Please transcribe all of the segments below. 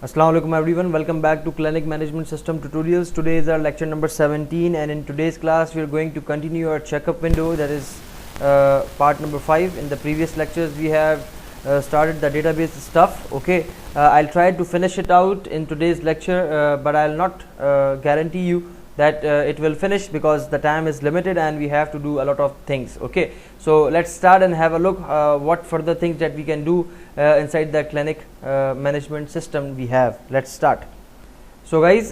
Assalamu alaikum everyone, welcome back to Clinic Management System Tutorials. Today is our lecture number 17 and in today's class we are going to continue our checkup window, that is part number 5. In the previous lectures we have started the database stuff. Okay, I'll try to finish it out in today's lecture, but I'll not guarantee you that it will finish because the time is limited and we have to do a lot of things. Okay, so let's start and have a look what further things that we can do inside the clinic management system we have. Let's start. So guys,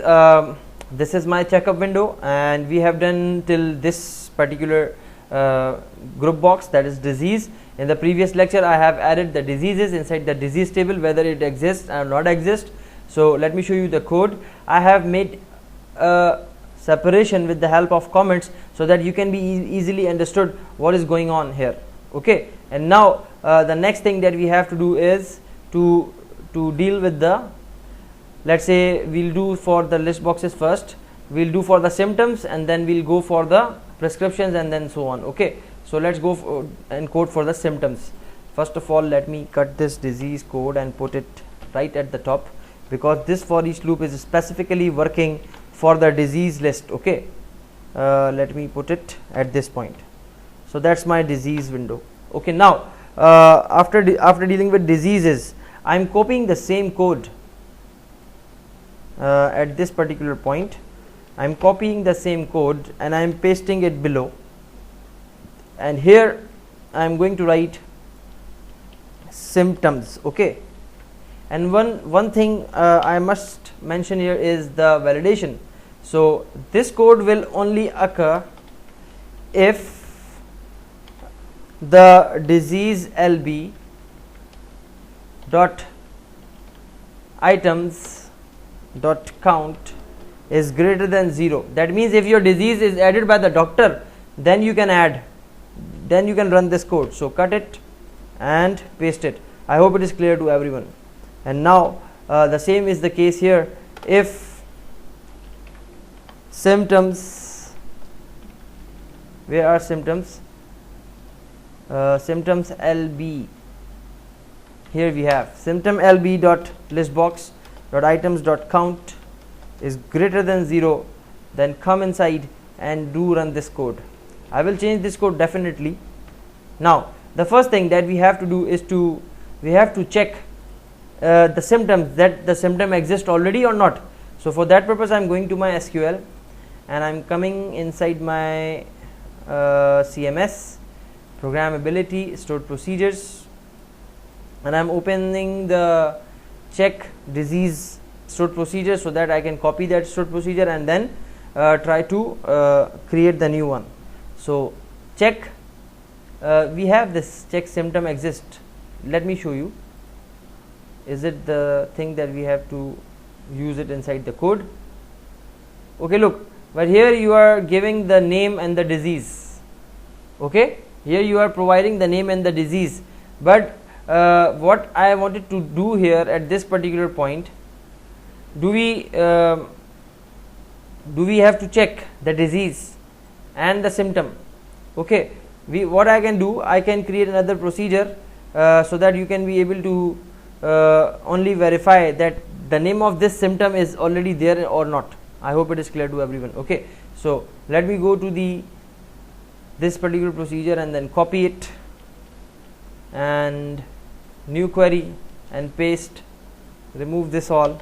this is my checkup window and we have done till this particular group box, that is disease. In the previous lecture I have added the diseases inside the disease table, whether it exists or not exist. So let me show you the code. I have made separation with the help of comments so that you can be easily understood what is going on here. Okay, and now the next thing that we have to do is to deal with the, let's say we'll do for the list boxes first, we'll do for the symptoms and then we'll go for the prescriptions and then so on. Okay, so let's go and code for the symptoms. First of all, let me cut this disease code and put it right at the top, because this for each loop is specifically working for the disease list. Okay, let me put it at this point. So that's my disease window. Okay, now after dealing with diseases, I'm copying the same code at this particular point. I'm copying the same code and I'm pasting it below, and here I'm going to write symptoms. Okay, and one thing I must mention here is the validation. So this code will only occur if the disease LB dot items dot count is greater than 0. That means if your disease is added by the doctor, then you can run this code. So cut it and paste it. I hope it is clear to everyone. And now the same is the case here. If symptoms, where are symptoms? Symptoms LB, here we have symptom LB dot listbox dot items dot count is greater than 0, then come inside and do run this code. I will change this code definitely. Now the first thing that we have to do is we have to check the symptoms, that the symptom exists already or not. So for that purpose I'm going to my SQL and I'm coming inside my CMS, programmability, stored procedures, and I'm opening the check disease stored procedure so that I can copy that stored procedure and then try to create the new one. So check, we have this check symptom exist. Let me show you. Is it the thing that we have to use it inside the code? Okay, look, but here you are giving the name and the disease. Okay, here you are providing the name and the disease, but what I wanted to do here at this particular point, do we have to check the disease and the symptom? Okay, what I can do, I can create another procedure so that you can be able to only verify that the name of this symptom is already there or not. I hope it is clear to everyone. Okay, so let me go to this particular procedure and then copy it and new query and paste, remove this all,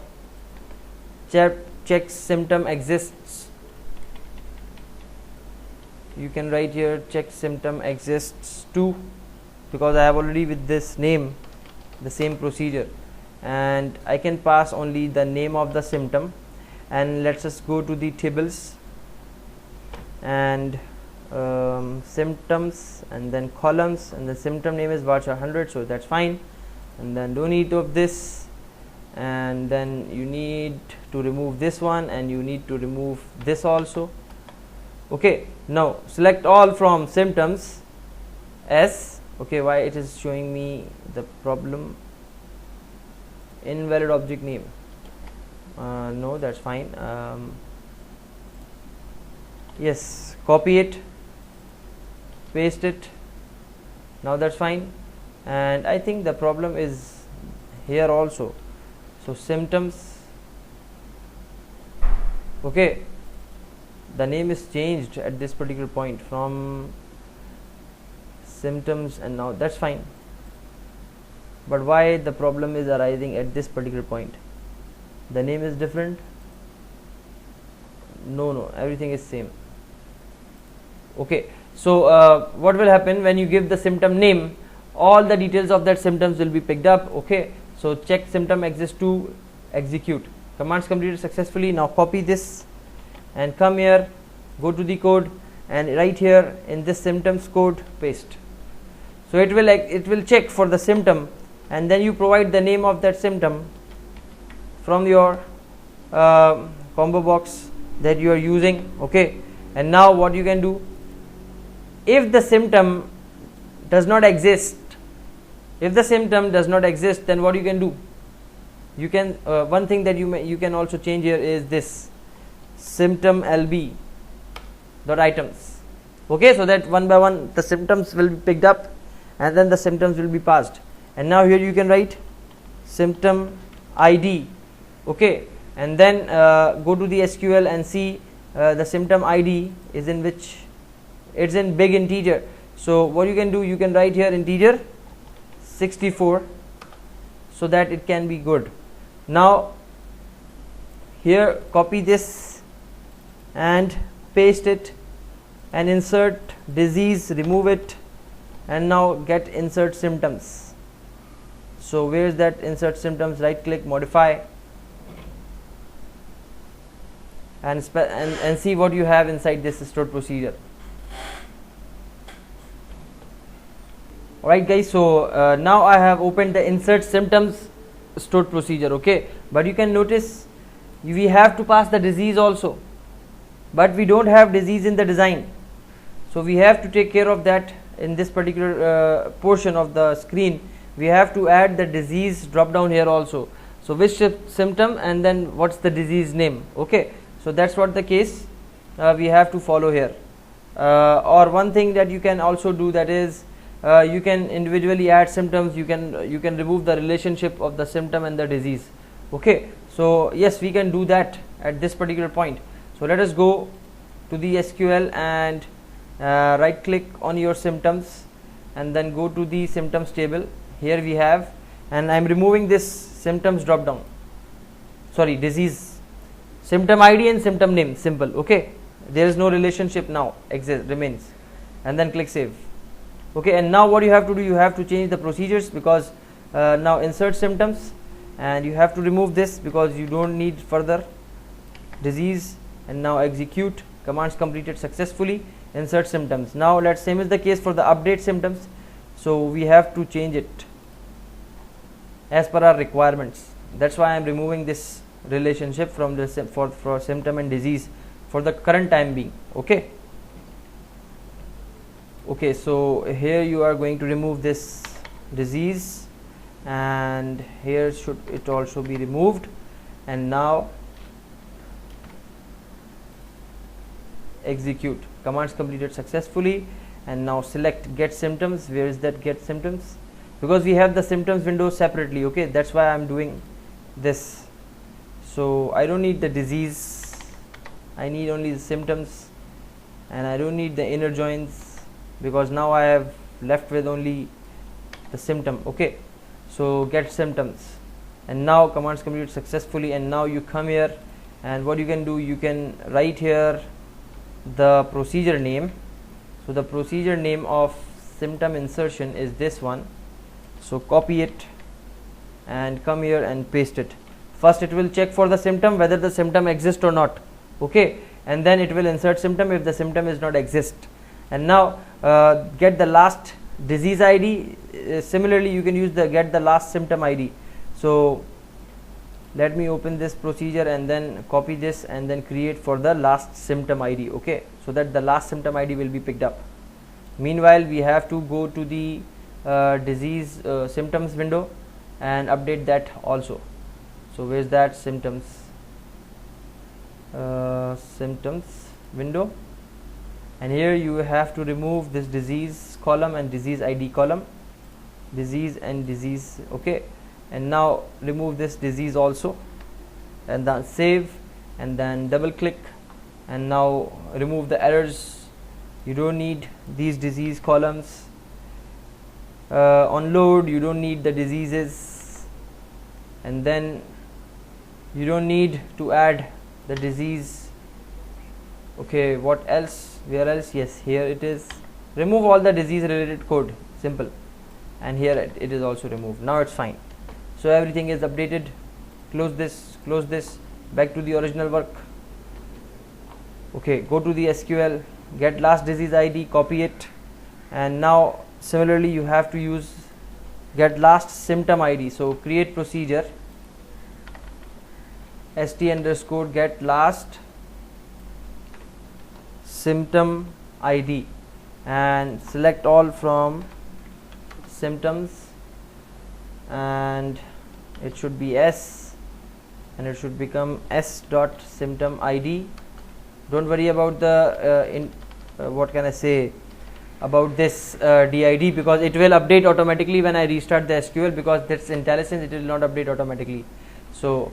check symptom exists. You can write here check symptom exists too, because I have already with this name the same procedure, and I can pass only the name of the symptom. And let's just go to the tables and symptoms and then columns, and the symptom name is varchar 100, so that's fine. And then don't need of this, and then you need to remove this one and you need to remove this also. Okay, now select all from symptoms S. Okay, why it is showing me the problem? Invalid object name. No, that's fine. Yes, copy it, paste it. Now that's fine, and I think the problem is here also. So symptoms, okay, the name is changed at this particular point from symptoms, and now that's fine. But why the problem is arising at this particular point? The name is different. No, everything is same. Okay, so what will happen when you give the symptom name? All the details of that symptoms will be picked up. Okay, so check symptom exists to execute. Commands completed successfully. Now copy this and come here, go to the code, and right here in this symptoms code paste. So it will check for the symptom, and then you provide the name of that symptom from your combo box that you are using. Okay, and now what you can do, if the symptom does not exist, then what you can do, you can one thing that you can also change here is this symptom lb dot items. Okay, so that one by one the symptoms will be picked up, and then the symptoms will be passed. And now here you can write symptom id. Okay, and then go to the SQL and see the symptom id is in which, it's in big integer. So what you can do, you can write here integer 64 so that it can be good. Now here copy this and paste it and insert disease, remove it, and now get insert symptoms. So where is that insert symptoms? Right click, modify, and see what you have inside this stored procedure. Alright guys, so now I have opened the insert symptoms stored procedure. Okay, but you can notice we have to pass the disease also, but we don't have disease in the design, so we have to take care of that in this particular portion of the screen. We have to add the disease drop down here also. So which symptom and then what's the disease name. Okay, so that's what the case we have to follow here. Or one thing that you can also do, that is you can individually add symptoms. You can remove the relationship of the symptom and the disease. Okay, so yes, we can do that at this particular point. So let us go to the SQL and right click on your symptoms and then go to the symptoms table. Here we have, and I am removing this symptoms drop down, sorry, disease, symptom ID and symptom name, simple. Okay, there is no relationship now, remains, and then click save. Okay, and now what you have to do, you have to change the procedures, because now insert symptoms, and you have to remove this because you don't need further disease, and now execute. Commands completed successfully. Insert symptoms. Now let's, same is the case for the update symptoms, so we have to change it as per our requirements. That's why I am removing this relationship from the for symptom and disease for the current time being. Okay, so here you are going to remove this disease, and here should it also be removed, and now execute. Commands completed successfully, and now select get symptoms. Where is that get symptoms? Because we have the symptoms window separately. Okay, that's why I am doing this. So I don't need the disease, I need only the symptoms, and I don't need the inner joins, because now I have left with only the symptom. Okay, so get symptoms, and now commands completed successfully, and now you come here, and what you can do, you can write here the procedure name. So the procedure name of symptom insertion is this one. So copy it and come here and paste it. First it will check for the symptom, whether the symptom exists or not. Okay, and then it will insert symptom if the symptom is not exist. And now get the last disease ID. Similarly you can use the get the last symptom ID. So let me open this procedure and then copy this and then create for the last symptom ID. Okay, so that the last symptom ID will be picked up. Meanwhile we have to go to the disease symptoms window and update that also. So where's that symptoms window, and here you have to remove this disease column and disease ID column, disease and disease. Okay, and now remove this disease also, and then save, and then double click, and now remove the errors. You don't need these disease columns. On load you don't need the diseases, and then you don't need to add the disease. Okay, what else, where else? Yes, here it is. Remove all the disease related code, simple, and here it is also removed. Now it's fine. So everything is updated. Close this, back to the original work. Okay, go to the SQL, get last disease ID, copy it, and now similarly you have to use get last symptom ID. So create procedure st underscore get last symptom ID, and select all from symptoms, and it should be S, and it should become S dot symptom ID. Don't worry about the what can I say about this DID, because it will update automatically when I restart the SQL, because that's IntelliSense, it will not update automatically. So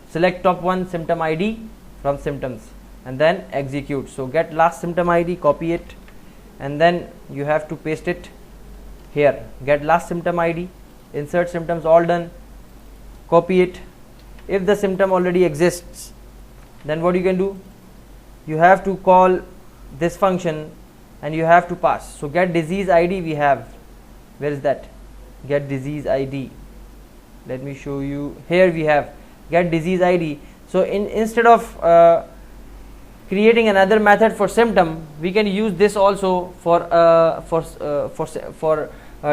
select top one symptom ID from symptoms and then execute. So get last symptom ID, copy it, and then you have to paste it here. Get last symptom ID, insert symptoms, all done, copy it. If the symptom already exists, then what you can do, you have to call this function and you have to pass. So get disease ID we have, where is that? Get disease ID, let me show you. Here we have get disease ID. So instead of creating another method for symptom, we can use this also for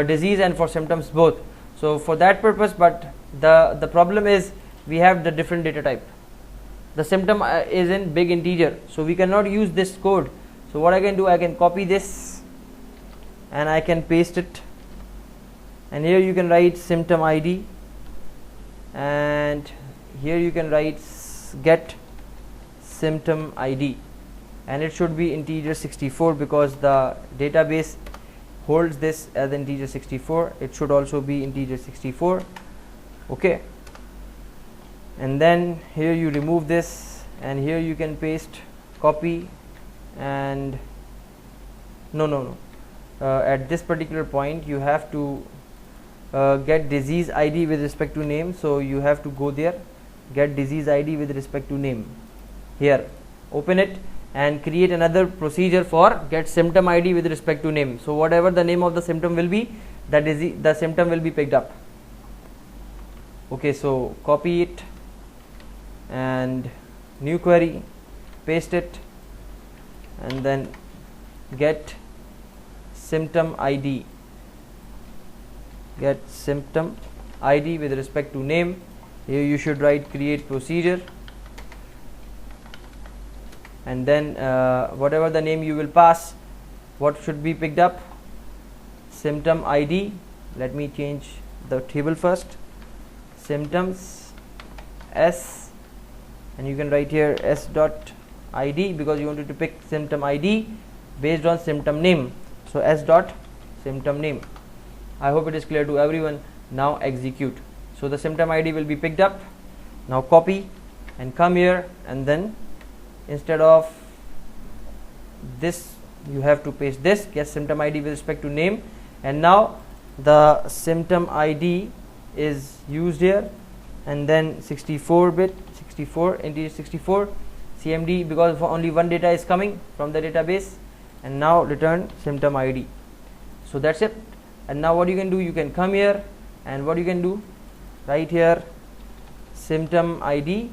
disease and for symptoms both. So for that purpose, but the problem is we have the different data type. The symptom is in big integer, so we cannot use this code. So what I can do, I can copy this and I can paste it, and here you can write symptom ID, and here you can write get symptom ID, and it should be integer 64 because the database holds this as integer 64. It should also be integer 64. Okay, and then here you remove this, and here you can paste, copy, and at this particular point you have to get disease ID with respect to name. So you have to go there, get disease ID with respect to name. Here open it and create another procedure for get symptom ID with respect to name. So whatever the name of the symptom will be, the symptom will be picked up. Okay, so copy it and new query, paste it, and then get symptom ID, get symptom ID with respect to name. Here you should write create procedure, and then whatever the name you will pass, what should be picked up, symptom ID. Let me change the table first, symptoms S, and you can write here S dot ID because you wanted to pick symptom ID based on symptom name. So S dot symptom name. I hope it is clear to everyone. Now execute. So the symptom ID will be picked up. Now copy and come here, and then instead of this you have to paste this, get symptom ID with respect to name, and now the symptom ID is used here, and then 64 bit, 64 integer 64 CMD, because only one data is coming from the database, and now return symptom ID. So that's it. And now what you can do, you can come here, and what you can do, right here symptom ID,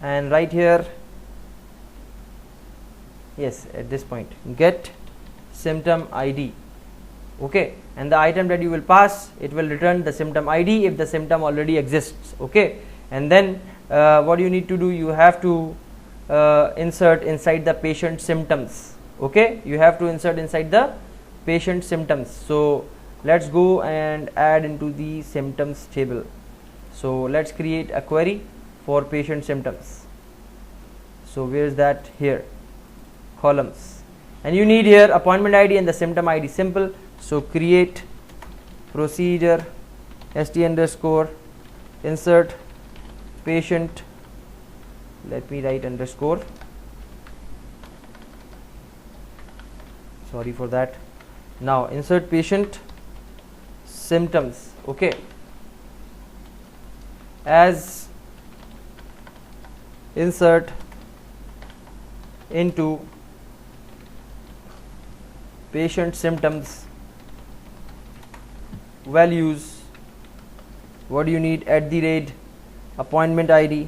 and right here, yes, at this point get symptom ID. Okay, and the item that you will pass, it will return the symptom ID if the symptom already exists. Okay, and then what you need to do, you have to insert inside the patient symptoms. Okay, you have to insert inside the patient symptoms. So let's go and add into the symptoms table. So let's create a query for patient symptoms. So where is that? Here, columns, and you need here appointment ID and the symptom ID. Simple. So create procedure st underscore insert patient, let me write underscore, sorry for that. Now insert patient symptoms, okay, as insert into patient symptoms values, what do you need, at the rate appointment ID,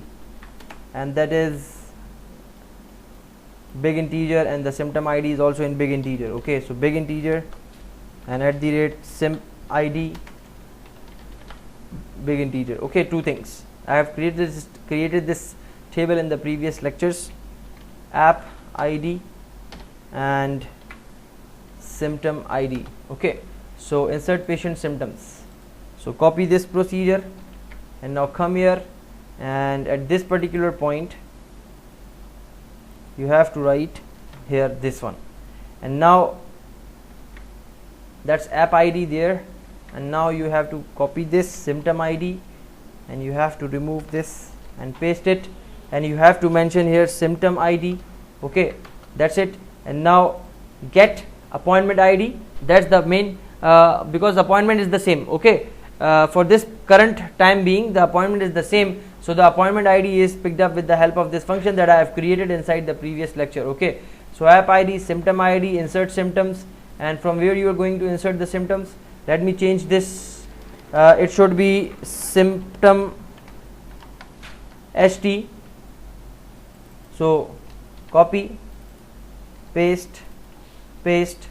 and that is big integer, and the symptom ID is also in big integer, okay. So big integer and at the rate sim ID big integer, okay. Two things I have created this table in the previous lectures, app ID and symptom ID, okay. So insert patient symptoms, so copy this procedure and now come here, and at this particular point you have to write here this one, and now that's app ID there, and now you have to copy this symptom ID and you have to remove this and paste it, and you have to mention here symptom ID, okay, that's it. And now get appointment ID, that's the main because appointment is the same, okay. For this current time being the appointment is the same, so the appointment ID is picked up with the help of this function that I have created inside the previous lecture, okay. So app ID, symptom ID, insert symptoms, and from where you are going to insert the symptoms, let me change this, it should be symptom st, so copy, paste, paste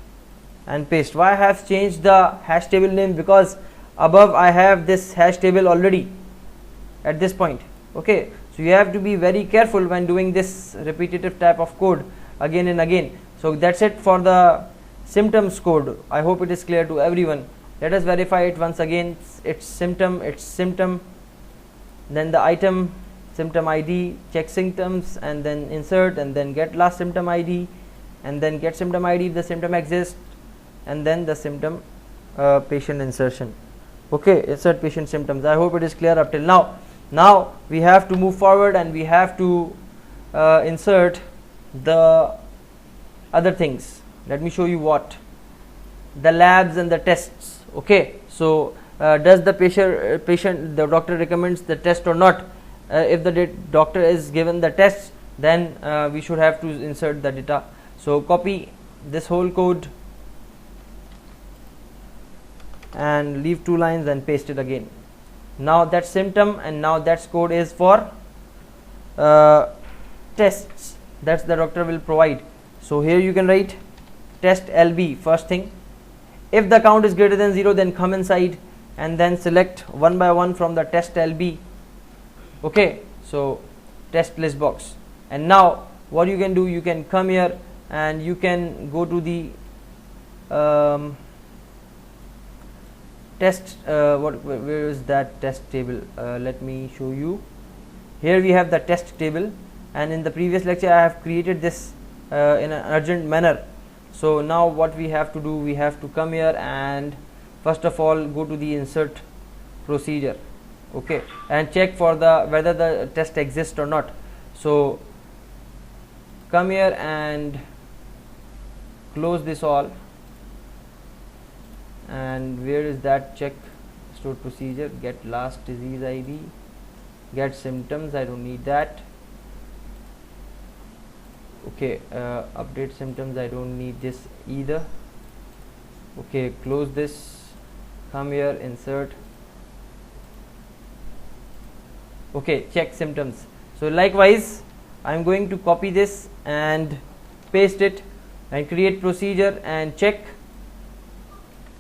and paste. Why I have changed the hash table name? Because above I have this hash table already at this point, okay. So you have to be very careful when doing this repetitive type of code again and again. So that's it for the symptoms code. I hope it is clear to everyone. Let us verify it once again. It's symptom, then the item symptom ID, check symptoms, and then insert, and then get last symptom ID, and then get symptom ID if the symptom exists, and then the symptom patient insertion, okay. Insert patient symptoms. I hope it is clear up till now. Now we have to move forward and we have to insert the other things. Let me show you what, the labs and the tests, okay. So does the patient the doctor recommends the test or not? If the doctor is given the test, then we should have to insert the data. So copy this whole code and leave 2 lines and paste it again. Now that symptom and now that's code is for tests, that's the doctor will provide. So here you can write test LB first thing. If the count is greater than 0, then come inside and then select one by one from the test LB, okay. So test list box, and now what you can do, you can come here and you can go to the test, where is that test table? Let me show you. Here we have the test table, and in the previous lecture I have created this in an urgent manner. So now what we have to do, we have to come here and first of all go to the insert procedure, okay, and check for the whether the test exists or not. So come here and close this all, and where is that check stored procedure, get last disease ID, get symptoms, I don't need that, okay. Update symptoms, I don't need this either, okay. Close this, come here, insert, okay, check symptoms. So likewise I am going to copy this and paste it and create procedure and check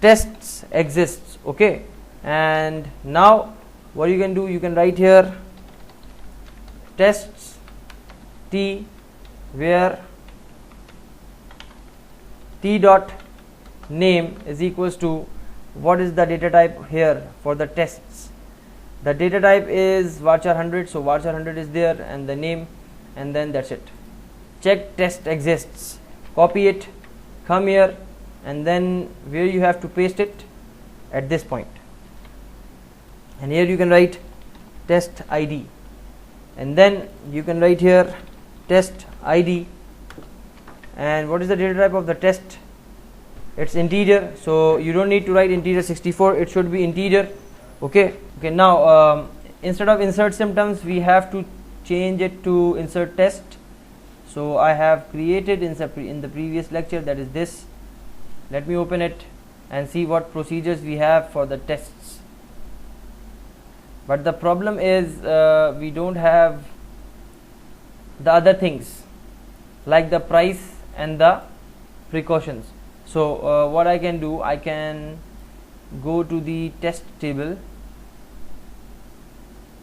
tests exists, okay. And now what you can do, you can write here tests t, where t dot name is equals to what is the data type here for the tests. The data type is varchar 100, so varchar 100 is there, and the name, and then that's it. Check test exists, copy it, come here, and then where you have to paste it, at this point, and here you can write test ID, and then you can write here test ID. And what is the data type of the test? It's integer, so you don't need to write integer 64, it should be integer. Okay, now instead of insert symptoms, we have to change it to insert test. So I have created in the previous lecture, that is this. Let me open it and see what procedures we have for the tests. But the problem is we don't have the other things like the price and the precautions. So what I can do, I can go to the test table.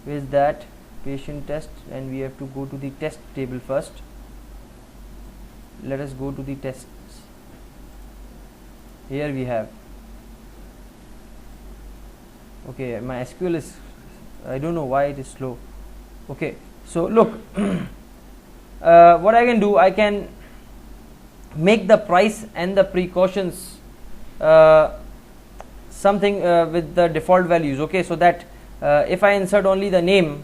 Where is that? Patient test, and we have to go to the test table first. Let us go to the tests. Here we have. Okay, my SQL is, I don't know why it is slow. Okay, so look, what I can do, I can make the price and the precautions something with the default values. Okay, so that if I insert only the name,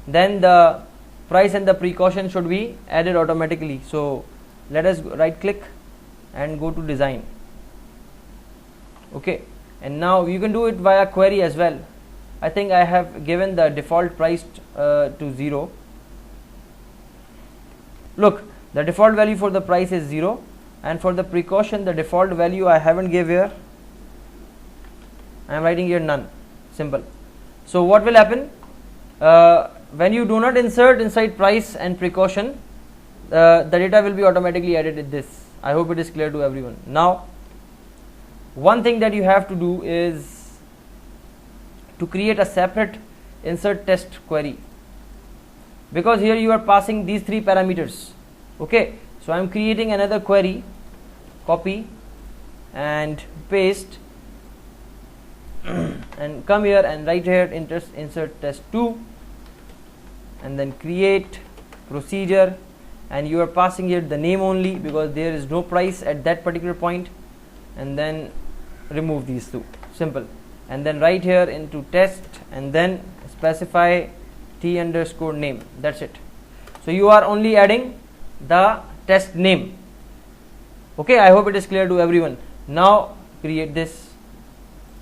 then the price and the precaution should be added automatically. So let us right click and go to design. Okay, and now you can do it via query as well. I think I have given the default price to 0. Look, the default value for the price is 0, and for the precaution, the default value I haven't give here. I am writing here none. Simple. So what will happen when you do not insert inside price and precaution, the data will be automatically added in this. I hope it is clear to everyone. Now, one thing that you have to do is to create a separate insert test query, because here you are passing these 3 parameters. Okay, so I am creating another query, copy and paste, and come here and write here insert test 2, and then create procedure, and you are passing here the name only because there is no price at that particular point, and then remove these 2. Simple. And then write here into test, and then specify t underscore name. That's it. So you are only adding the test name. Okay, I hope it is clear to everyone. Now create this.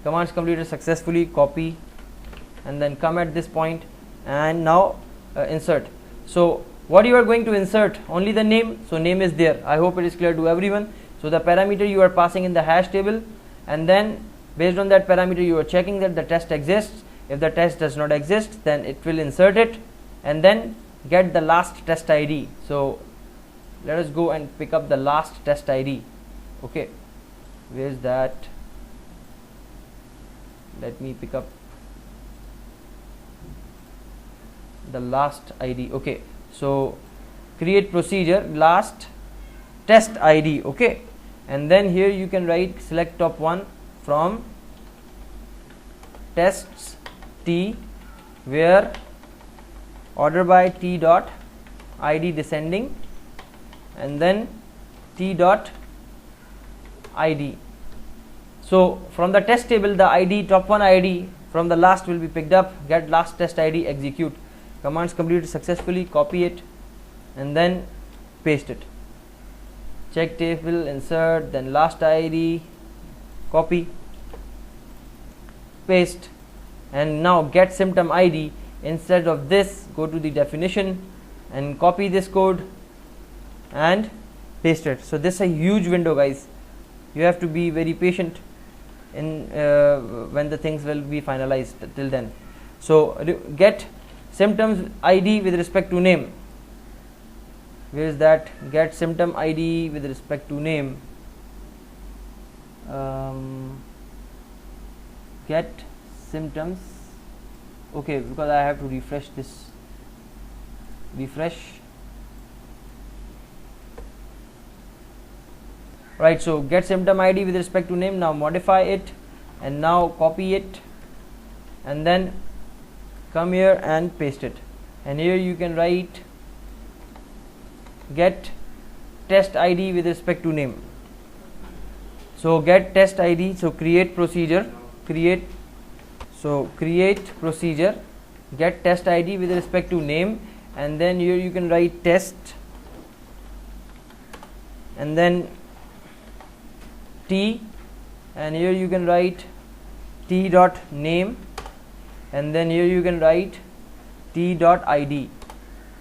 Commands completed successfully. Copy and then come at this point, and now insert. So what you are going to insert? Only the name. So name is there. I hope it is clear to everyone. So the parameter you are passing in the hash table, and then based on that parameter you are checking that the test exists. If the test does not exist, then it will insert it and then get the last test ID. So let us go and pick up the last test ID. Okay, where is that? Let me pick up the last ID. Okay, so create procedure last test ID. Okay, and then here you can write select top 1 from tests t, where order by t dot id descending, and then t dot id. So from the test table, the id top 1 id from the last will be picked up. Get last test id, execute. Commands completed successfully. Copy it and then paste it. Check table, insert, then last id, copy, paste, and now get symptom id. Instead of this, go to the definition and copy this code and paste it. So this is a huge window, guys. You have to be very patient in when the things will be finalized. Till then, so get symptoms id with respect to name. Where is that? Get symptom id with respect to name. Get symptoms. Okay, because I have to refresh this. Refresh. Right, so get symptom id with respect to name. Now modify it and now copy it and then come here and paste it, and here you can write get test id with respect to name. So get test ID, so create procedure, create procedure, get test ID with respect to name, and then here you can write test, and then T, and here you can write T dot name, and then here you can write T dot ID.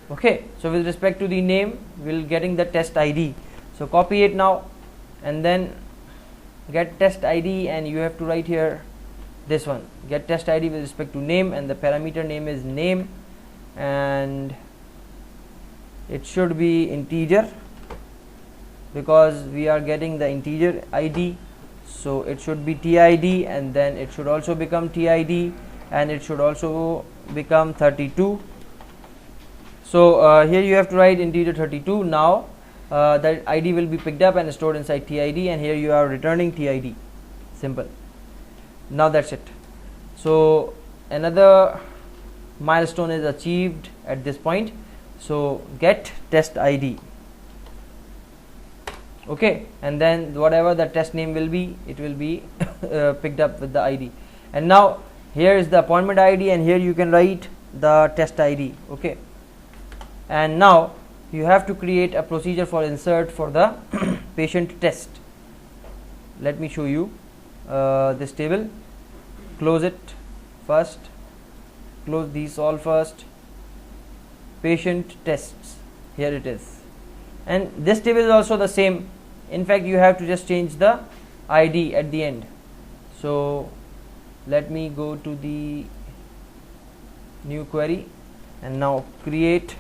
Okay, so with respect to the name, we'll getting the test ID. So copy it now, and then get test ID, and you have to write here this one, get test ID with respect to name, and the parameter name is name, and it should be integer because we are getting the integer ID. So it should be TID, and then it should also become TID, and it should also become 32. So here you have to write integer 32. Now that ID will be picked up and stored inside TID, and here you are returning TID. Simple. Now that's it. So another milestone is achieved at this point. So get test ID. Okay, and then whatever the test name will be, it will be picked up with the ID. And now here is the appointment ID, and here you can write the test ID. Okay, and now you have to create a procedure for insert for the patient test. Let me show you this table. Close it first, close these all first, patient tests, here it is, and this table is also the same. In fact, you have to just change the ID at the end. So let me go to the new query, and now create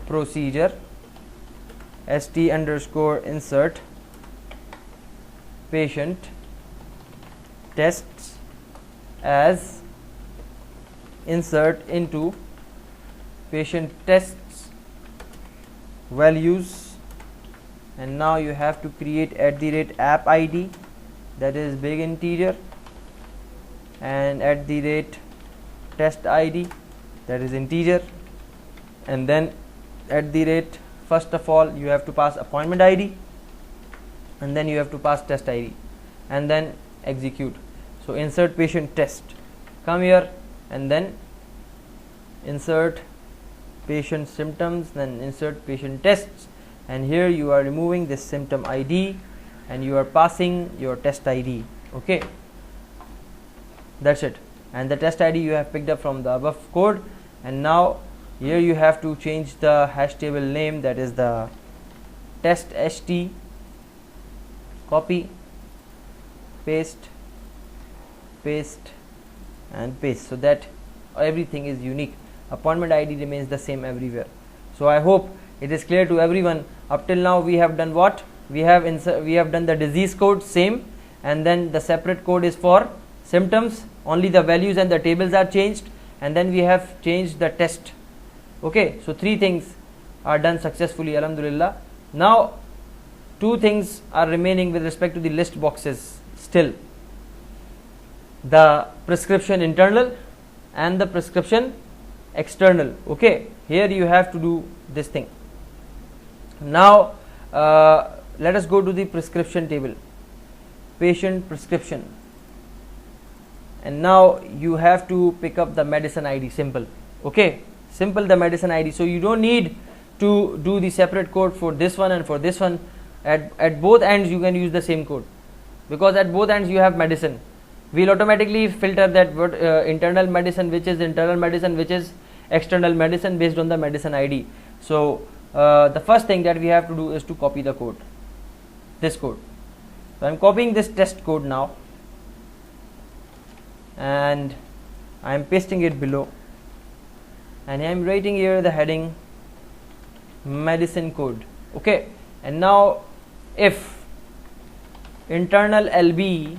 procedure st underscore insert patient tests as insert into patient tests values, and now you have to create @app ID, that is big integer, and @test ID, that is integer, and then first of all you have to pass appointment ID, and then you have to pass test ID, and then execute. So insert patient test, come here, and then insert patient symptoms, then insert patient tests, and here you are removing this symptom ID and you are passing your test ID. Okay, that's it, and the test ID you have picked up from the above code. And now here you have to change the hash table name, that is the test ht, copy, paste, and paste, so that everything is unique. Appointment ID remains the same everywhere. So I hope it is clear to everyone. Up till now we have done what? We have done the disease code same, and then the separate code is for symptoms, only the values and the tables are changed, and then we have changed the test. Okay, so 3 things are done successfully, alhamdulillah. Now 2 things are remaining with respect to the list boxes still, the prescription internal and the prescription external. Okay, here you have to do this thing. Now let us go to the prescription table, patient prescription, and now you have to pick up the medicine ID. Simple. Okay, simple, the medicine ID. So you don't need to do the separate code for this one and for this one. At both ends you can use the same code, because at both ends you have medicine. We'll automatically filter that internal medicine, which is internal medicine, which is external medicine, based on the medicine ID. So the first thing that we have to do is to copy the code, this code. So I'm copying this test code now, and I'm pasting it below, and I'm writing here the heading medicine code. Okay, and now if internal lb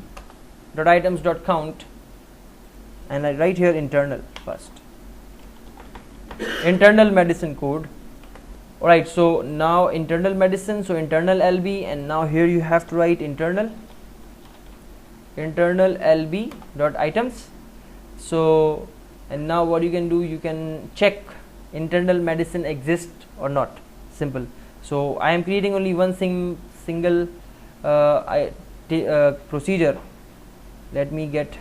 dot items dot count, and I write here internal first, internal medicine code. Alright, so now internal medicine, so internal lb, and now here you have to write internal lb dot items. So, and now what you can do, you can check internal medicine exists or not. Simple. So I am creating only one single procedure, let me get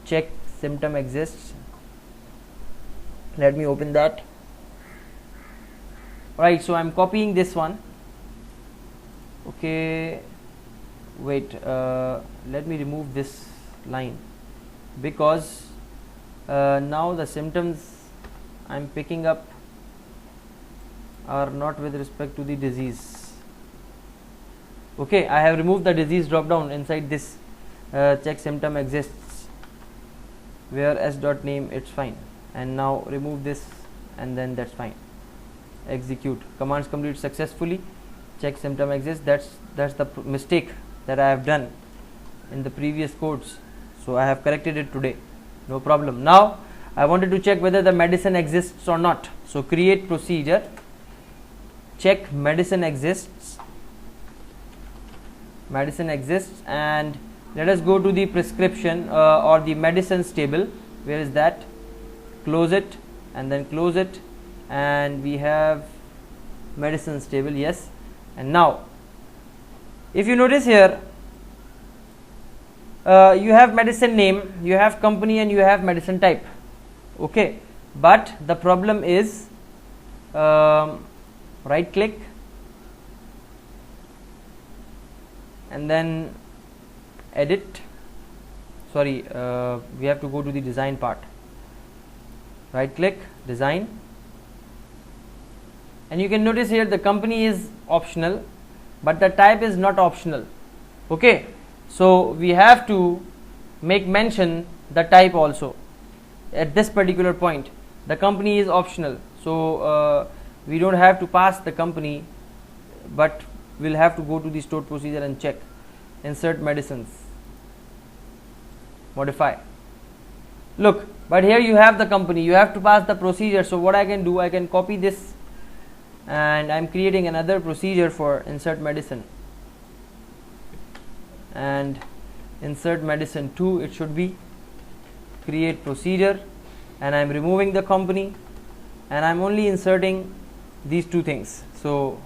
check symptom exists. Let me open that. Right, so I'm copying this one. Okay, wait, let me remove this line, because now the symptoms I'm picking up are not with respect to the disease. Okay, I have removed the disease drop down inside this check symptom exists, where s dot name, it's fine. And now remove this, and then that's fine. Execute. Commands complete successfully. Check symptom exists. That's the mistake that I have done in the previous codes, so I have corrected it today, no problem. Now I wanted to check whether the medicine exists or not, so create procedure, check medicine exists, and let us go to the prescription or the medicines table. Where is that? Close it, and then close it, and we have medicines table, yes. And now if you notice here, you have medicine name, you have company, and you have medicine type. Okay, but the problem is right click and then edit. Sorry, we have to go to the design part. Right click, design, and you can notice here the company is optional, but the type is not optional. Okay, so we have to make mention the type also at this particular point. The company is optional, so we don't have to pass the company, but we'll have to go to the stored procedure and check. Insert medicines, modify. Look, but here you have the company, you have to pass the procedure. So what I can do, I can copy this, and I'm creating another procedure for insert medicine, and insert medicine 2, it should be create procedure, and I'm removing the company, and I'm only inserting these two things. So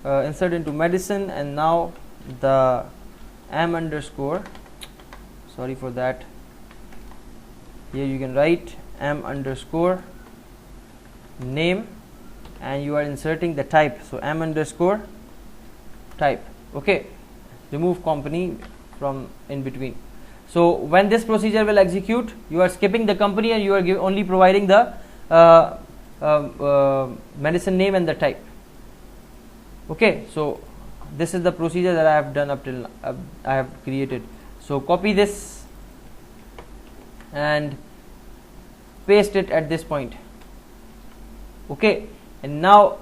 insert into medicine, and now the m underscore, sorry for that, here you can write m underscore name, and you are inserting the type, so m underscore type. Okay, remove company from in between. So when this procedure will execute, you are skipping the company, and you are only providing the medicine name and the type. Okay, so this is the procedure that I have done up till I have created. So copy this and paste it at this point. Okay, and now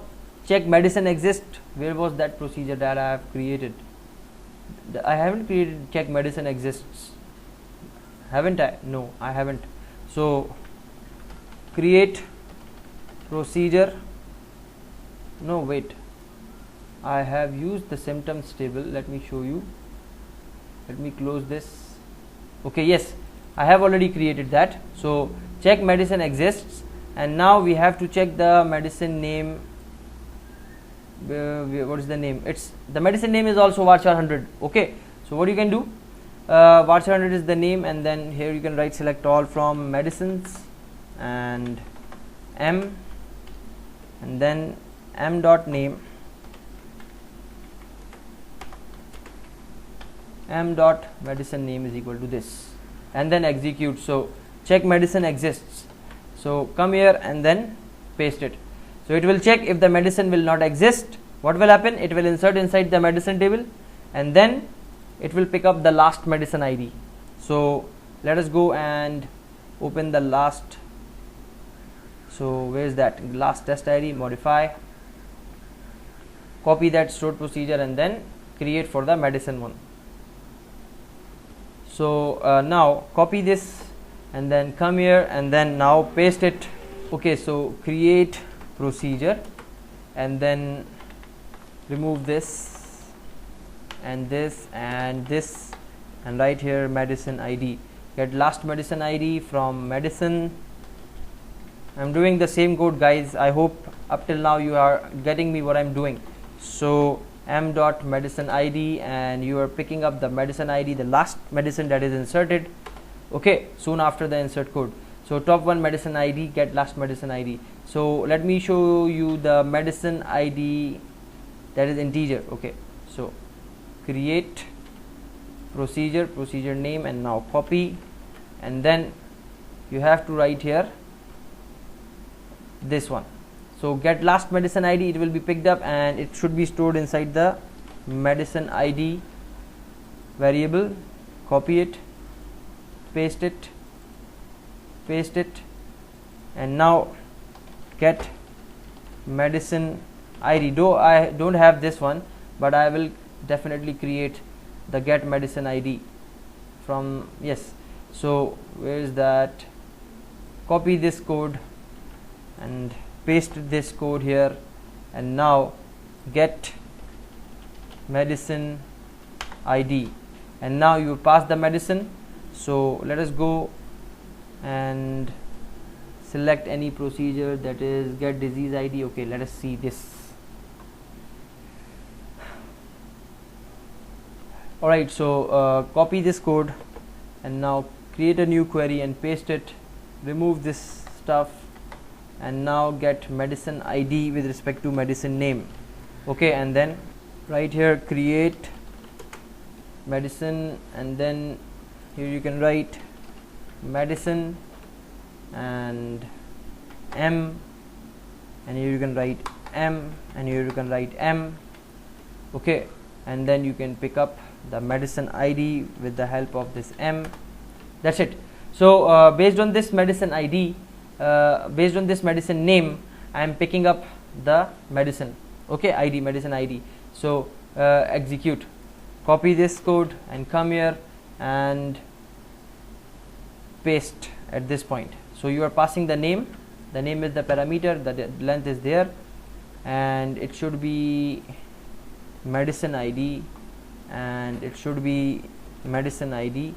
check medicine exists. Where was that procedure that I have created? I haven't created check medicine exists, haven't I? No, I haven't. So create procedure. No, wait, I have used the symptoms table. Let me show you. Let me close this. Okay, yes, I have already created that. So check medicine exists, and now we have to check the medicine name. What is the name? It's the medicine name is also varchar 100. Okay, so what you can do, varchar 100 is the name, and then here you can write select all from medicines and m, and then m dot name, m dot medicine name is equal to this, and then execute. So check medicine exists, so come here and then paste it. So it will check. If the medicine will not exist, what will happen? It will insert inside the medicine table, and then it will pick up the last medicine ID. So let us go and open the last. So where is that last test ID? Modify, copy that stored procedure, and then create for the medicine one. So now copy this and then come here and then now paste it. Okay, so create procedure, and then remove this and this and this, and right here medicine ID. Get last medicine ID from medicine. I'm doing the same code, guys. I hope up till now you are getting me what I'm doing. So m dot medicine id, and you are picking up the medicine id, the last medicine that is inserted, okay, soon after the insert code. So top one medicine id, get last medicine id. So let me show you the medicine id that is integer. Okay, so create procedure name, and now copy, and then you have to write here this one. So get last medicine id, it will be picked up and it should be stored inside the medicine id variable. Copy it, paste it, and now get medicine id. Though I don't have this one, but I will definitely create the get medicine id from, yes. So where is that? Copy this code and paste this code here, and now get medicine id, and now you pass the medicine. So let us go and select any procedure, that is get disease id. Okay, let us see this. Alright, so copy this code and now create a new query and paste it, remove this stuff, and now get medicine id with respect to medicine name. Okay, and then right here create medicine, and then here you can write medicine and m, and here you can write m, and here you can write m. Okay, and then you can pick up the medicine id with the help of this m. That's it. So based on this medicine id, based on this medicine name, I am picking up the medicine, okay, id, medicine id. So execute, copy this code and come here and paste at this point. So you are passing the name is the parameter, the length is there, and it should be medicine id, and it should be medicine id,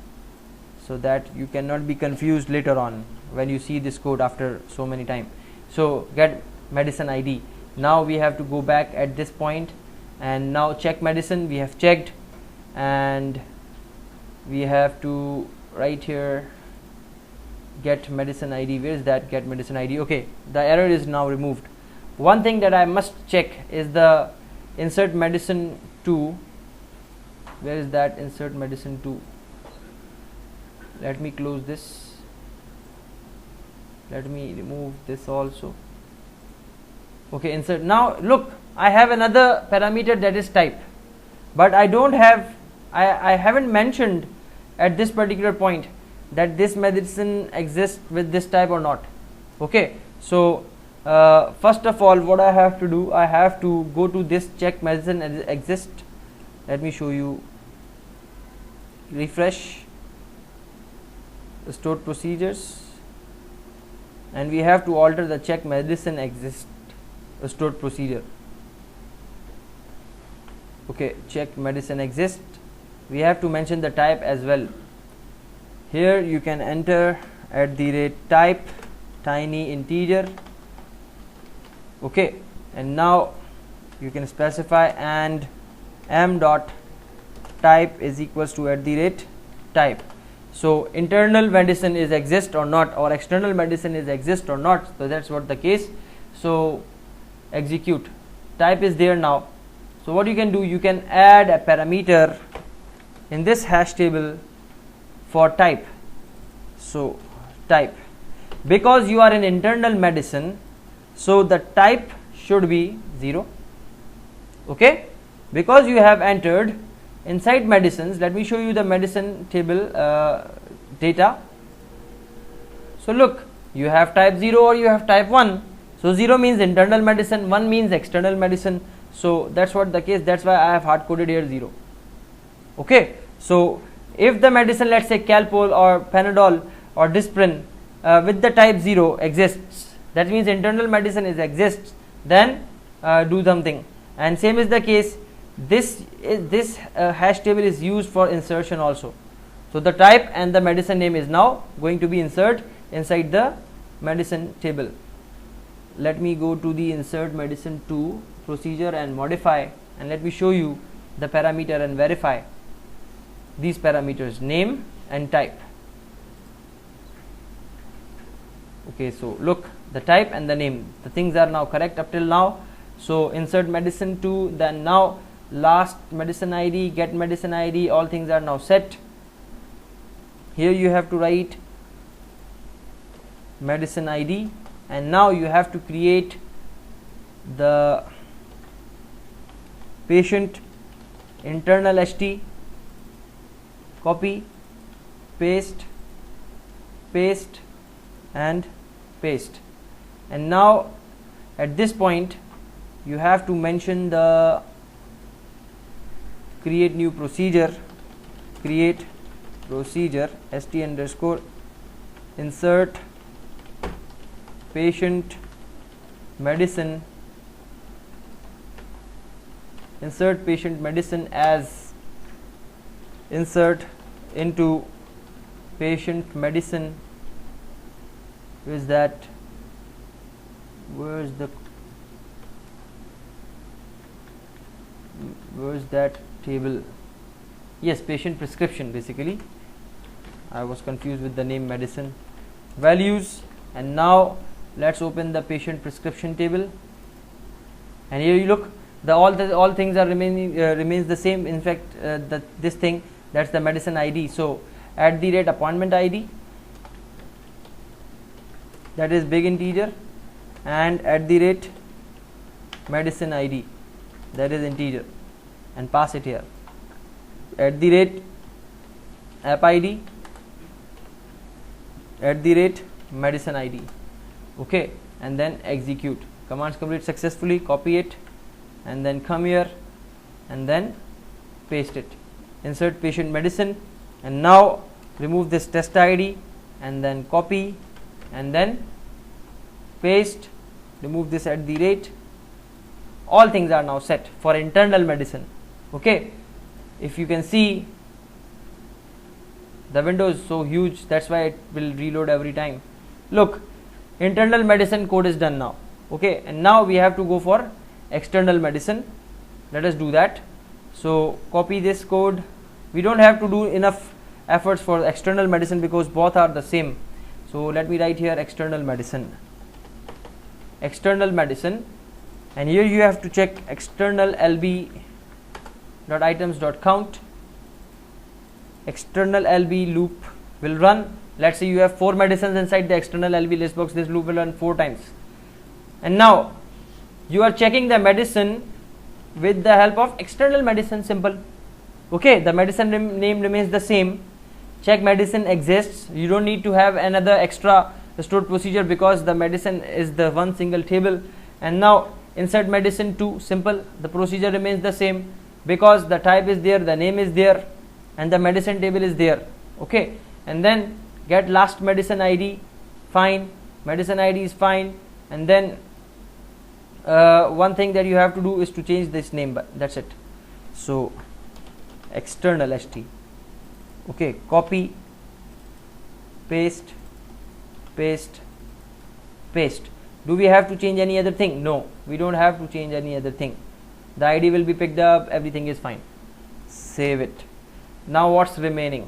so that you cannot be confused later on when you see this code after so many times. So get medicine id. Now we have to go back at this point and now check medicine. We have checked, and we have to write here get medicine id. Where is that get medicine id? Okay, the error is now removed. One thing that I must check is the insert medicine 2. Where is that insert medicine 2? Let me close this, let me remove this also. Okay, insert. Now look, I have another parameter that is type, but I don't have, I haven't mentioned at this particular point that this medicine exists with this type or not. Okay, so first of all, what I have to do, I have to go to this check medicine exist. Let me show you. Refresh, stored procedures, and we have to alter the check medicine exist stored procedure. Okay, check medicine exist, we have to mention the type as well. Here you can enter @type tiny integer. Okay, and now you can specify and m dot type is equals to @type. So internal medicine is exist or not, or external medicine is exist or not. So that's what the case. So execute, type is there now. So what you can do, you can add a parameter in this hash table for type. So type, because you are in internal medicine, so the type should be 0. Okay, because you have entered inside medicines. Let me show you the medicine table data. So look, you have type 0 or you have type 1. So 0 means internal medicine, 1 means external medicine. So that's what the case, that's why I have hard coded here 0. Okay, so if the medicine, let's say Calpol or Panadol or Disprin with the type 0 exists, that means internal medicine is exists, then do something. And same is the case, this hash table is used for insertion also. So the type and the medicine name is now going to be inserted inside the medicine table. Let me go to the insert medicine 2 procedure and modify and let me show you the parameter and verify these parameters, name and type. Okay, so look, the type and the name, the things are now correct up till now. So insert medicine to, then now last medicine ID, get medicine ID, all things are now set. Here you have to write medicine ID, and now you have to create the patient internal HT, copy, paste, paste and paste. And now at this point you have to mention the create new procedure, create procedure st underscore insert patient medicine, insert patient medicine as insert into patient medicine. Where's that? Where's that table? Yes, patient prescription. Basically I was confused with the name medicine. Values, and now let's open the patient prescription table, and here you look, all things are remains the same. In fact, this thing, that's the medicine ID. So @ appointment ID, that is big integer, and @ medicine ID, that is integer, and pass it here. @ app ID, @ medicine ID. Okay, and then execute. Commands complete successfully. Copy it and then come here and then paste it. Insert patient medicine, and now remove this test ID and then copy and then paste. Remove this @ all things are now set for internal medicine. Okay, if you can see, the window is so huge, that's why it will reload every time. Look, internal medicine code is done now. Okay, and now we have to go for external medicine. Let us do that. So copy this code. We don't have to do enough efforts for external medicine because both are the same. So let me write here external medicine, and here you have to check external lb.items.count. external LB loop will run. Let's say you have 4 medicines inside the external LB list box. This loop will run 4 times, and now you are checking the medicine with the help of external medicine. Simple. Okay, the medicine name remains the same. Check medicine exists. You don't need to have another extra stored procedure because the medicine is the one single table. And now insert medicine to, simple. The procedure remains the same because the type is there, the name is there, and the medicine table is there. Okay, and then get last medicine ID, fine, medicine ID is fine, and then one thing that you have to do is to change this name, but that's it. So external HT. Okay, copy, paste, paste, paste. Do we have to change any other thing? No, we don't have to change any other thing. The ID will be picked up, everything is fine. Save it. Now what's remaining?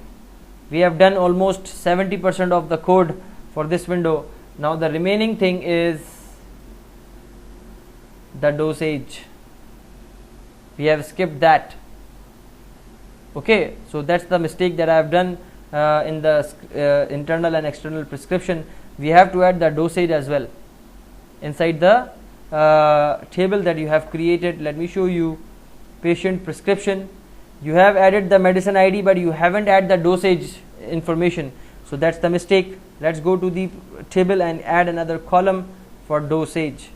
We have done almost 70% of the code for this window. Now the remaining thing is the dosage. We have skipped that. Okay, so that's the mistake that I have done in the internal and external prescription. We have to add the dosage as well inside the table that you have created. Let me show you. Patient prescription. You have added the medicine ID, but you haven't added the dosage information. So that's the mistake. Let's go to the table and add another column for dosage.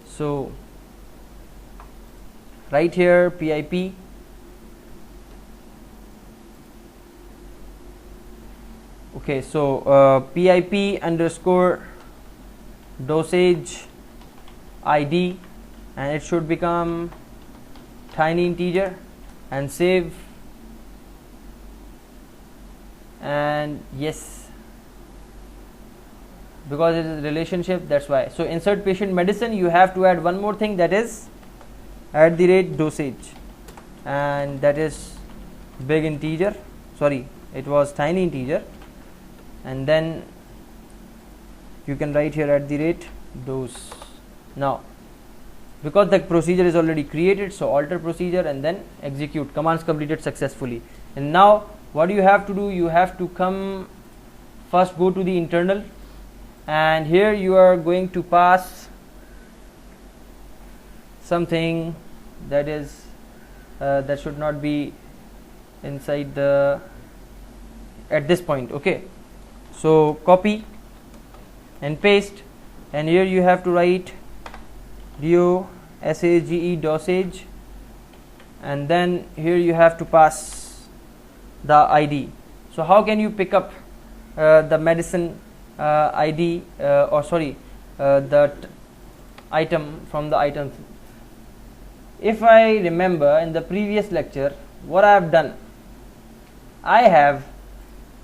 So right here, PIP. Okay, so PIP underscore dosage ID, and it should become tiny integer, and save. And yes, because it is a relationship, that's why. So insert patient medicine, you have to add one more thing, that is at the rate dosage, and that is big integer, sorry, it was tiny integer, and then you can write here at the rate dose. Now because the procedure is already created, so alter procedure and then execute. Commands completed successfully. And now what you have to do, you have to come first, go to the internal, and here you are going to pass something that is that should not be inside the at this point. Okay, so copy and paste, and here you have to write DOSAGE dosage, and then here you have to pass the ID. So how can you pick up the medicine ID or sorry the item from the items? If I remember in the previous lecture, what I have done, I have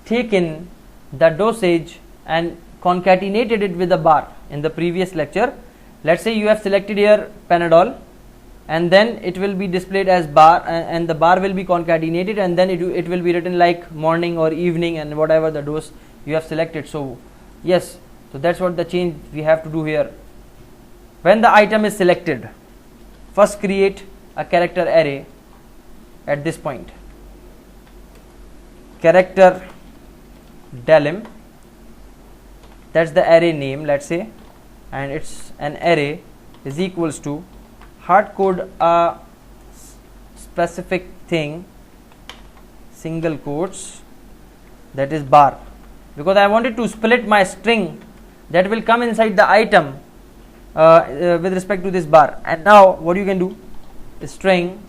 taken the dosage and concatenated it with a bar. In the previous lecture, let's say you have selected here Panadol, and then it will be displayed as bar, and the bar will be concatenated, and then it will be written like morning or evening and whatever the dose you have selected. So yes, so that's what the change we have to do here. When the item is selected, first create a character array at this point, character delim, that's the array name, let's say, and it's an array is equals to hard code a specific thing, single quotes, that is bar, because I wanted to split my string that will come inside the item with respect to this bar. And now what you can do is string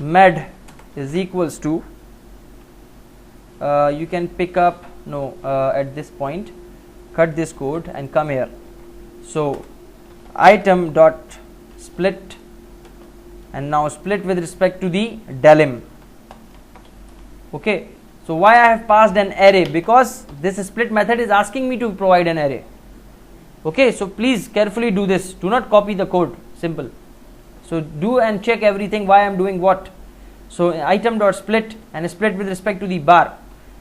med is equals to you can pick up at this point, cut this code and come here. So item dot split, and now split with respect to the delim. Okay, so why I have passed an array? Because this split method is asking me to provide an array. Okay, so please carefully do this, do not copy the code, simple. So do and check everything why I am doing what. So item dot split, and split with respect to the bar.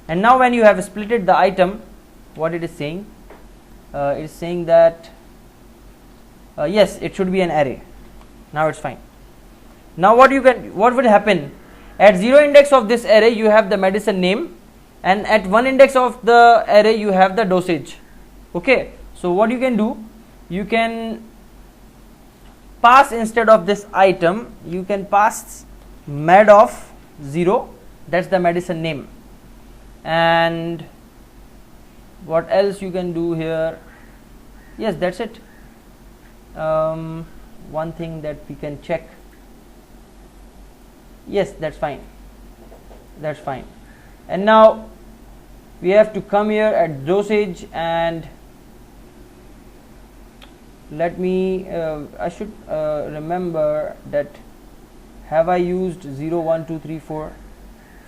And now when you have splitted the item, what it is saying, it is saying that yes, it should be an array. Now it's fine. Now what will happen, at 0 index of this array you have the medicine name, and at 1 index of the array you have the dosage. Okay, so what you can do, you can pass, instead of this item you can pass med of 0, that's the medicine name. And what else you can do here? Yes, that's it. One thing that we can check, yes, that's fine, that's fine. And now we have to come here at dosage, and let me I should remember that have I used 0 1 2 3 4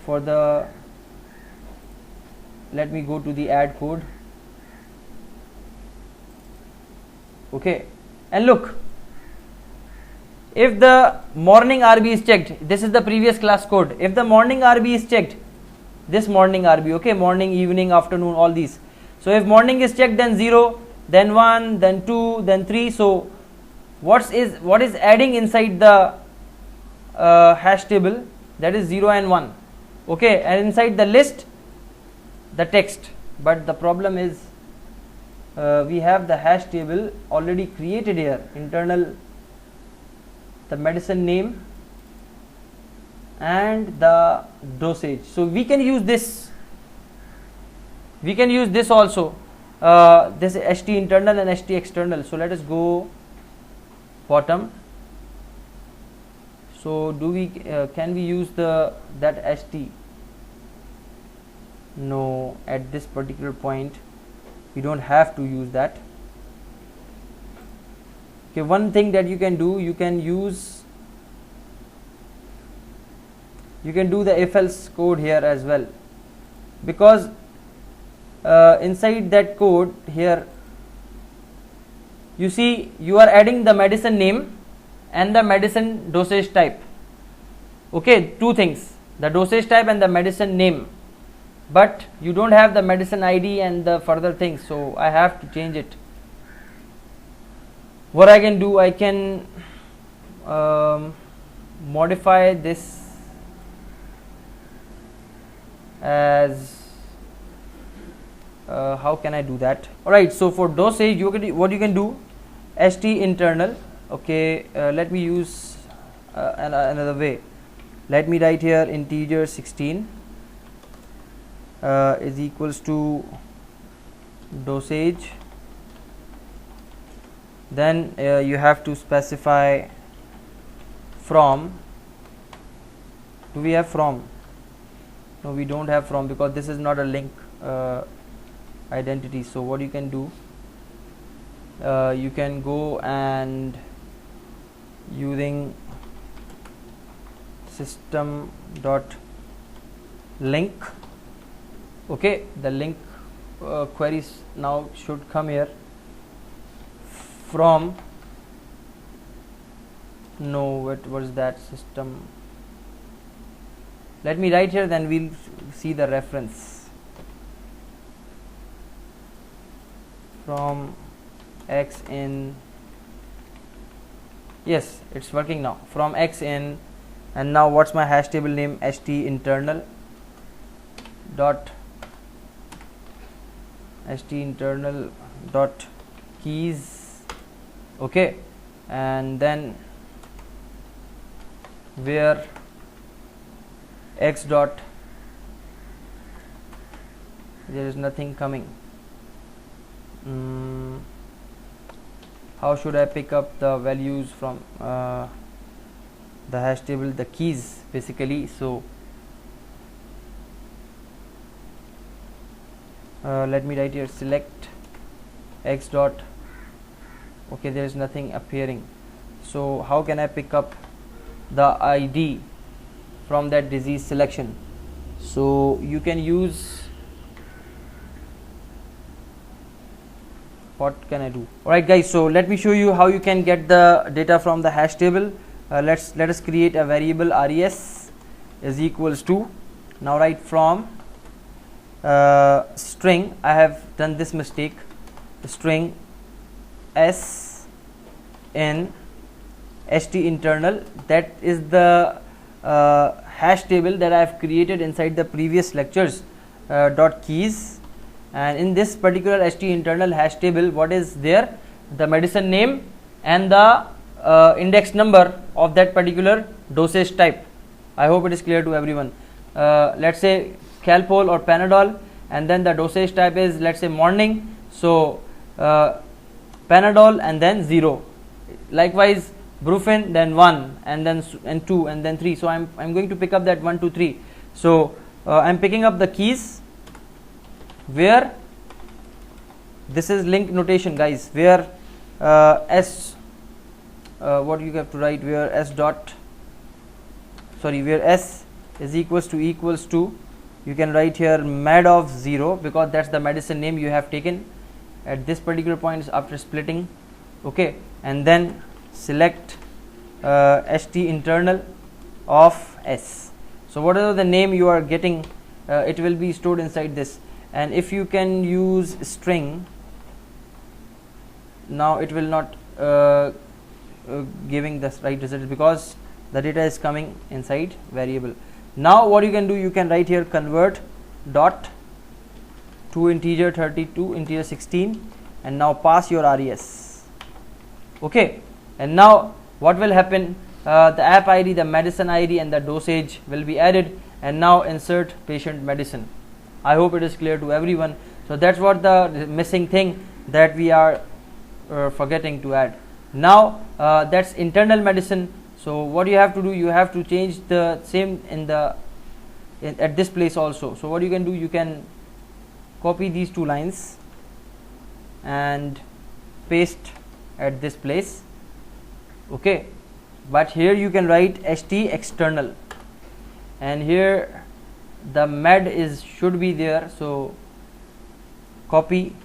for the, let me go to the add code. Okay, and look, if the morning RB is checked, this is the previous class code, if the morning RB is checked, this morning RB, okay, morning, evening, afternoon, all these. So if morning is checked, then 0, then 1, then 2, then 3. So what is adding inside the hash table, that is 0 and 1. Okay, and inside the list the text. But the problem is we have the hash table already created here, internal, the medicine name and the dosage. So we can use this, also, this ht internal and ht external. So let us go bottom. So do we can we use that ht? No, at this particular point you don't have to use that. Okay, one thing that you can do, you can do the if else code here as well, because inside that code here you see you are adding the medicine name and the medicine dosage type. Okay, two things, the dosage type and the medicine name, but you don't have the medicine ID and the further things, so I have to change it. What I can do, I can modify this as how can I do that? Alright, so for dosage, what you can do, st internal. Okay, let me use another way. Let me write here integer 16 is equals to dosage. Then you have to specify from. Do we have from? No, we don't have from, because this is not a link identity. So what you can do, you can go and using system dot link. Okay, the link queries now should come here. From, no, what was that, system. Let me write here, then we'll see the reference. From x in, yes, it's working now. From x in, and now what's my hash table name? st internal dot keys. Okay, and then where x dot, there is nothing coming. How should I pick up the values from the hash table? The keys basically. So let me write here select x dot. Okay, there is nothing appearing. So how can I pick up the ID from that disease selection? So you can use, what can I do? Alright guys, so let me show you how you can get the data from the hash table. Let us create a variable res is equals to, now write from string. I have done this mistake, string s in st internal, that is the hash table that I have created inside the previous lectures dot keys. And in this particular st internal hash table, what is there? The medicine name and the index number of that particular dosage type. I hope it is clear to everyone. Let's say Calpol or Panadol, and then the dosage type is, let's say, morning. So Panadol and then 0. Likewise Brufen, then 1, and then 2, and then 3. So I'm going to pick up that 1, 2, 3. So I'm picking up the keys where this is link notation, guys, where s what you have to write, where s dot, sorry, where s is equals to you can write here med of 0, because that's the medicine name you have taken at this particular point after splitting. Okay, and then select st internal of s. So whatever the name you are getting, it will be stored inside this. And if you can use string, now it will not giving the right result, because the data is coming inside variable. Now what you can do, you can write here convert dot to integer 32, integer 16, and now pass your res. Okay, and now what will happen, the app ID, the medicine ID, and the dosage will be added, and now insert patient medicine. I hope it is clear to everyone. So that's what the missing thing that we are forgetting to add. Now that's internal medicine. So what you have to do, you have to change the same at this place also. So what you can do, you can copy these two lines and paste at this place. Okay, but here you can write st external, and here the med should be there. So copy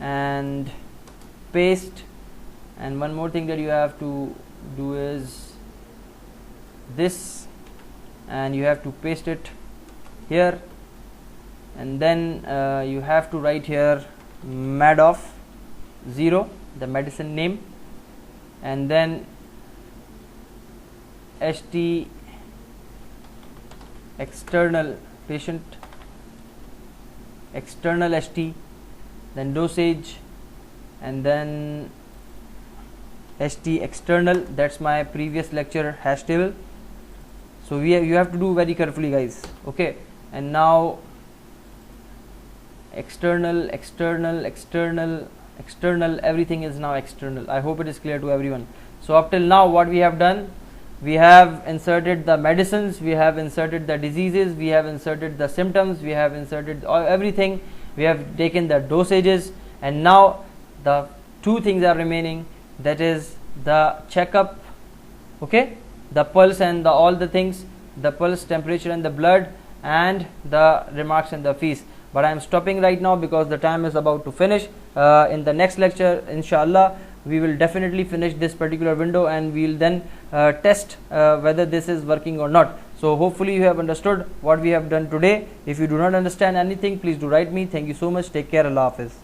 and paste, and one more thing that you have to do is this, and you have to paste it here, and then you have to write here Madoff 0, the medicine name, and then HT external patient, external HT, then dosage, and then HT external. That's my previous lecture hash table. So you have to do very carefully, guys. Okay, and now external, external, external, external, everything is now external. I hope it is clear to everyone. So up till now, what we have done, we have inserted the medicines, we have inserted the diseases, we have inserted the symptoms, we have inserted everything, we have taken the dosages, and now the two things are remaining, that is the checkup, okay, the pulse and all the things, the pulse, temperature and the blood, and the remarks and the fees. But I am stopping right now because the time is about to finish. In the next lecture, inshallah, we will definitely finish this particular window, and we will then test whether this is working or not. So hopefully you have understood what we have done today. If you do not understand anything, please do write me. Thank you so much. Take care. Allah Hafiz.